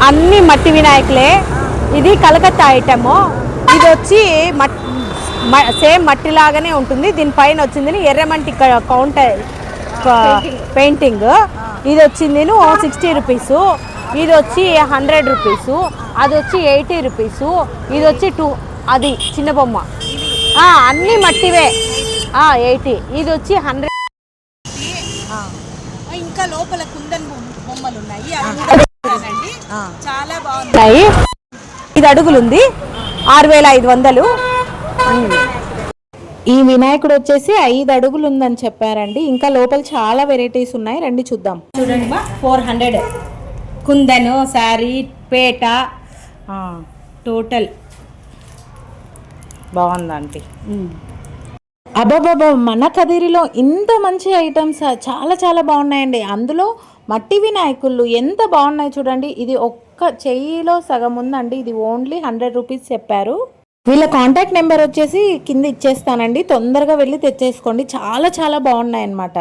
అన్ని మట్టి వినాయకులే. ఇది కలకత్తా ఐటము. ఇది వచ్చి సేమ్ మట్టి లాగానే ఉంటుంది. దీనిపైన వచ్చింది ఎర్రమంటి కౌంటర్ పెయింటింగ్. ఇది వచ్చింది 60 రూపీసు. ఇది వచ్చి 100 రూపీసు. అది వచ్చి 80 రూపీసు. ఇది వచ్చి 2. అది చిన్న బొమ్మ. అన్నీ మట్టివే. 80. ఇది వచ్చి 100. ఇంకా లోపల కుందన్ బొమ్మలు ఉన్నాయి. చాలా బాగున్నాయి. 5 అడుగులు ఉంది. 6500. ఈ వినాయకుడు వచ్చేసి 5 అడుగులు ఉందని చెప్పారండి. ఇంకా లోపల చాలా వెరైటీస్ ఉన్నాయి, రండి చూద్దాం. చూడండి 400. కుందను, శారీ, పేట, టోటల్ బాగుందండి. అబ్బాబాబా, మన కదిరిలో ఇంత మంచి ఐటమ్స్ చాలా చాలా బాగున్నాయండి. అందులో మట్టి వినాయకుళ్ళు ఎంత బాగున్నాయి చూడండి. ఇది ఒక్క చెయ్యిలో సగం ఉందండి. ఇది ఓన్లీ 100 రూపీస్ చెప్పారు. వీళ్ళ కాంటాక్ట్ నెంబర్ వచ్చేసి కింద ఇచ్చేస్తానండి. తొందరగా వెళ్ళి తెచ్చేసుకోండి. చాలా చాలా బాగున్నాయి అన్నమాట.